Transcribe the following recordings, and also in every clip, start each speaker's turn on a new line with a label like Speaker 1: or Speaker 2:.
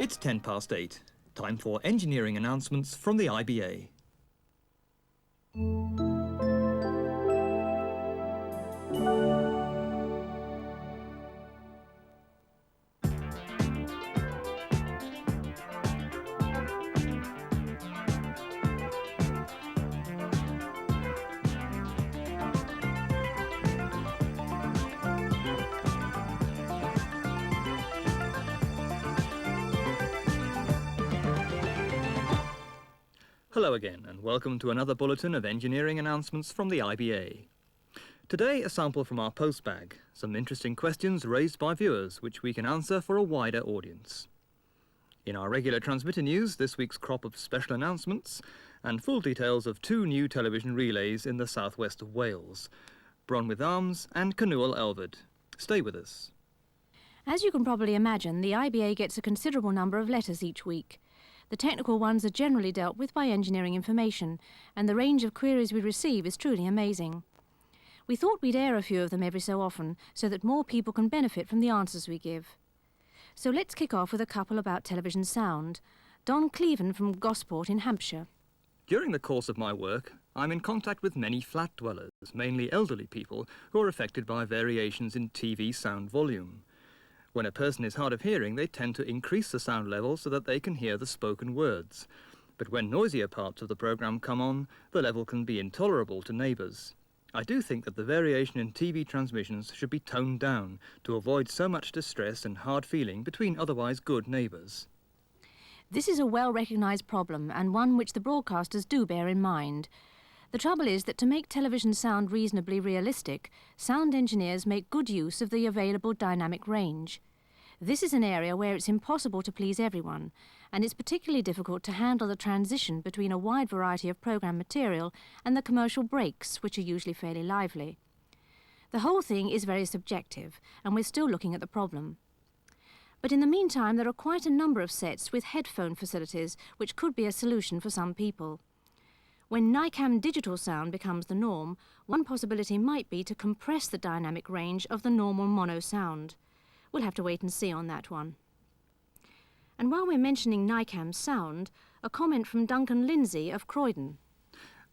Speaker 1: It's 8:10. Time for engineering announcements from the IBA. Hello again, and welcome to another bulletin of engineering announcements from the IBA. Today, a sample from our postbag, some interesting questions raised by viewers, which we can answer for a wider audience. In our regular transmitter news, this week's crop of special announcements, and full details of 2 new television relays in the southwest of Wales, Bronwydd Arms and Cynwal Elford. Stay with us.
Speaker 2: As you can probably imagine, the IBA gets a considerable number of letters each week. The technical ones are generally dealt with by engineering information, and the range of queries we receive is truly amazing. We thought we'd air a few of them every so often, so that more people can benefit from the answers we give. So let's kick off with a couple about television sound. Don Cleven from Gosport in Hampshire.
Speaker 1: During the course of my work, I'm in contact with many flat dwellers, mainly elderly people, who are affected by variations in TV sound volume. When a person is hard of hearing, they tend to increase the sound level so that they can hear the spoken words. But when noisier parts of the programme come on, the level can be intolerable to neighbours. I do think that the variation in TV transmissions should be toned down to avoid so much distress and hard feeling between otherwise good neighbours.
Speaker 2: This is a well-recognised problem, and one which the broadcasters do bear in mind. The trouble is that to make television sound reasonably realistic, sound engineers make good use of the available dynamic range. This is an area where it's impossible to please everyone, and it's particularly difficult to handle the transition between a wide variety of programme material and the commercial breaks, which are usually fairly lively. The whole thing is very subjective, and we're still looking at the problem. But in the meantime, there are quite a number of sets with headphone facilities, which could be a solution for some people. When NICAM digital sound becomes the norm, one possibility might be to compress the dynamic range of the normal mono sound. We'll have to wait and see on that one. And while we're mentioning NICAM sound, a comment from Duncan Lindsay of Croydon.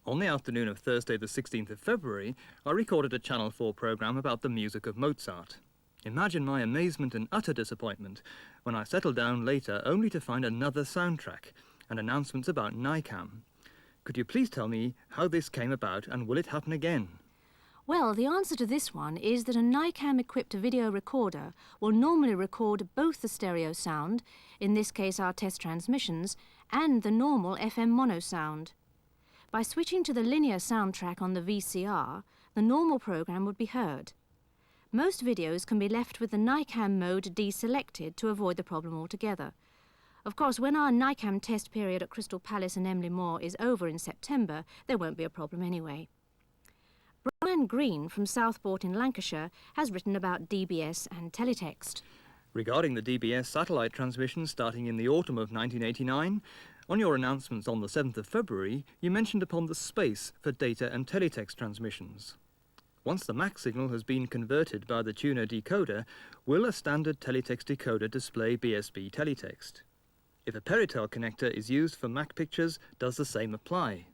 Speaker 1: On the afternoon of Thursday the 16th of February, I recorded a Channel 4 programme about the music of Mozart. Imagine my amazement and utter disappointment when I settled down later only to find another soundtrack and announcements about NICAM. Could you please tell me how this came about, and will it happen again?
Speaker 2: Well, the answer to this one is that a NICAM-equipped video recorder will normally record both the stereo sound, in this case our test transmissions, and the normal FM mono sound. By switching to the linear soundtrack on the VCR, the normal programme would be heard. Most videos can be left with the NICAM mode deselected to avoid the problem altogether. Of course, when our NICAM test period at Crystal Palace and Emley Moor is over in September, there won't be a problem anyway. Brian Green from Southport in Lancashire has written about DBS and teletext.
Speaker 1: Regarding the DBS satellite transmission starting in the autumn of 1989, on your announcements on the 7th of February, you mentioned upon the space for data and teletext transmissions. Once the MAC signal has been converted by the tuner decoder, will a standard teletext decoder display BSB teletext? If a Peritel connector is used for Mac pictures, does the same apply?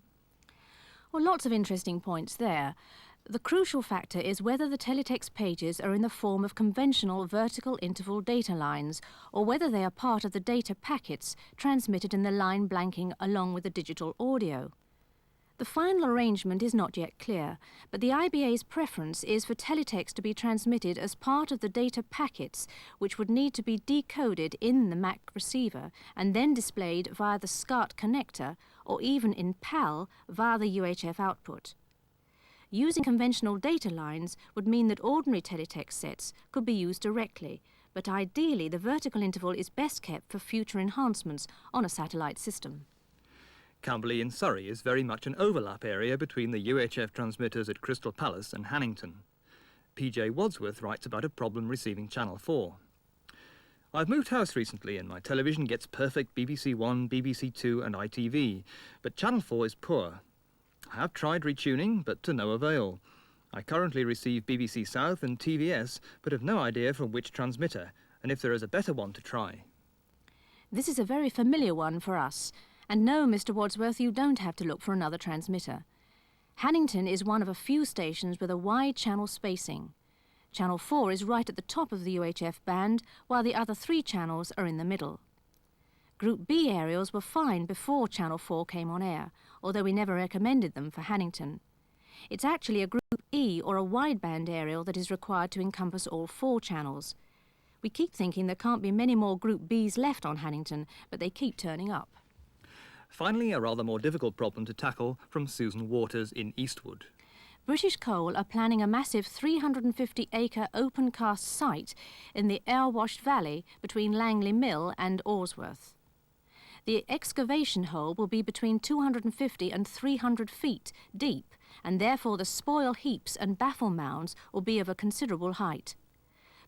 Speaker 2: Well, lots of interesting points there. The crucial factor is whether the teletext pages are in the form of conventional vertical interval data lines, or whether they are part of the data packets transmitted in the line blanking along with the digital audio. The final arrangement is not yet clear, but the IBA's preference is for teletext to be transmitted as part of the data packets, which would need to be decoded in the Mac receiver and then displayed via the SCART connector or even in PAL via the UHF output. Using conventional data lines would mean that ordinary teletext sets could be used directly, but ideally the vertical interval is best kept for future enhancements on a satellite system.
Speaker 1: Camberley in Surrey is very much an overlap area between the UHF transmitters at Crystal Palace and Hannington. PJ Wadsworth writes about a problem receiving Channel 4. I've moved house recently and my television gets perfect BBC One, BBC Two and ITV, but Channel 4 is poor. I have tried retuning, but to no avail. I currently receive BBC South and TVS, but have no idea from which transmitter, and if there is a better one to try.
Speaker 2: This is a very familiar one for us. And no, Mr. Wadsworth, you don't have to look for another transmitter. Hannington is one of a few stations with a wide channel spacing. Channel 4 is right at the top of the UHF band, while the other 3 channels are in the middle. Group B aerials were fine before Channel 4 came on air, although we never recommended them for Hannington. It's actually a Group E or a wideband aerial that is required to encompass all 4 channels. We keep thinking there can't be many more Group Bs left on Hannington, but they keep turning up.
Speaker 1: Finally, a rather more difficult problem to tackle from Susan Waters in Eastwood.
Speaker 2: British Coal are planning a massive 350-acre open-cast site in the Airwashed Valley between Langley Mill and Orsworth. The excavation hole will be between 250 and 300 feet deep, and therefore the spoil heaps and baffle mounds will be of a considerable height.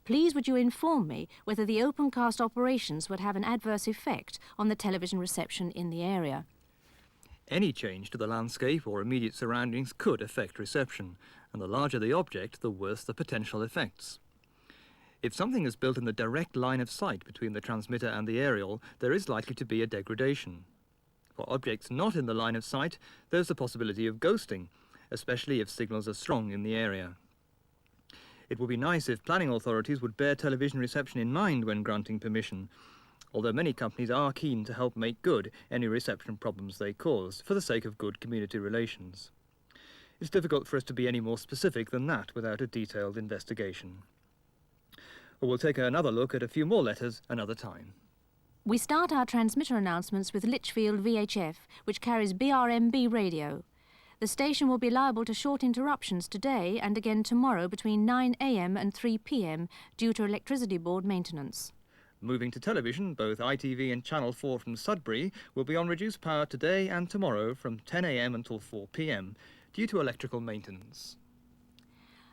Speaker 2: Please would you inform me whether the open-cast operations would have an adverse effect on the television reception in the area?
Speaker 1: Any change to the landscape or immediate surroundings could affect reception, and the larger the object, the worse the potential effects. If something is built in the direct line of sight between the transmitter and the aerial, there is likely to be a degradation. For objects not in the line of sight, there's the possibility of ghosting, especially if signals are strong in the area. It would be nice if planning authorities would bear television reception in mind when granting permission, although many companies are keen to help make good any reception problems they cause, for the sake of good community relations. It's difficult for us to be any more specific than that without a detailed investigation. But we'll take another look at a few more letters another time.
Speaker 2: We start our transmitter announcements with Lichfield VHF, which carries BRMB radio. The station will be liable to short interruptions today and again tomorrow between 9 a.m. and 3 p.m. due to electricity board maintenance.
Speaker 1: Moving to television, both ITV and Channel 4 from Sudbury will be on reduced power today and tomorrow from 10 a.m. until 4 p.m. due to electrical maintenance.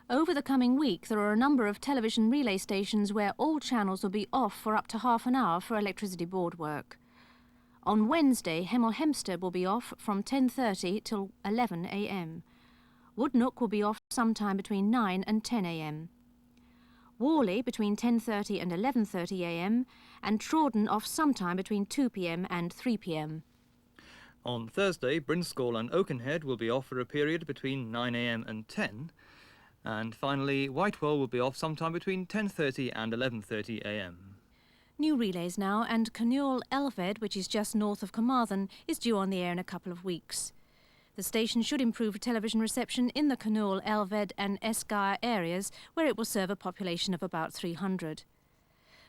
Speaker 2: Over the coming week, there are a number of television relay stations where all channels will be off for up to half an hour for electricity board work. On Wednesday, Hemel Hempstead will be off from 10:30 till 11 a.m. Woodnook will be off sometime between 9 and 10 a.m. Worley between 10:30 and 11:30 a.m. and Trawden off sometime between 2 p.m. and 3 p.m.
Speaker 1: On Thursday, Brinscall and Oakenhead will be off for a period between 9 a.m. and 10. And finally, Whitewell will be off sometime between 10:30 and 11:30 a.m.
Speaker 2: New relays now, and Canule Elved, which is just north of Carmarthen, is due on the air in a couple of weeks. The station should improve television reception in the Canule, Elved and Esquire areas, where it will serve a population of about 300.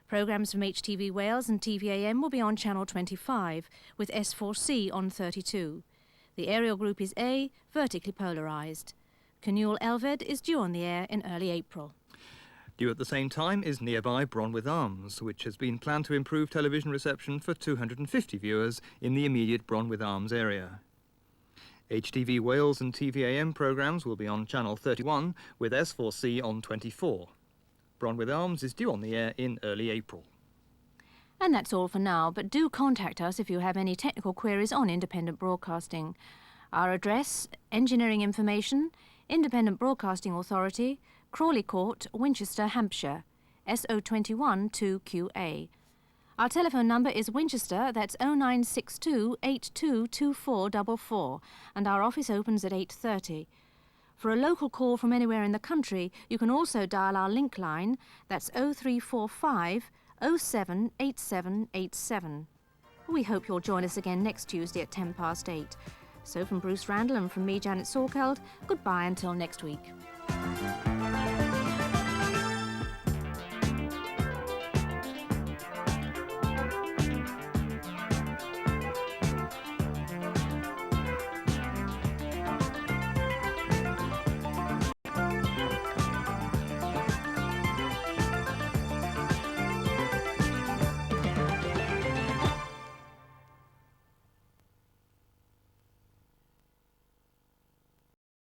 Speaker 2: Programmes from HTV Wales and TVAM will be on Channel 25, with S4C on 32. The aerial group is A, vertically polarised. Canule Elved is due on the air in early April.
Speaker 1: Due at the same time is nearby Bronwith Arms, which has been planned to improve television reception for 250 viewers in the immediate Bronwith Arms area. HTV Wales and TVAM programmes will be on Channel 31 with S4C on 24. Bronwith Arms is due on the air in early April.
Speaker 2: And that's all for now, but do contact us if you have any technical queries on independent broadcasting. Our address, Engineering Information, Independent Broadcasting Authority, Crawley Court, Winchester, Hampshire, SO21 2QA. Our telephone number is Winchester, that's 0962 822444, and our office opens at 8:30. For a local call from anywhere in the country, you can also dial our link line, that's 0345 078787. We hope you'll join us again next Tuesday at 8:10. So from Bruce Randall and from me, Janet Sorkeld, goodbye until next week.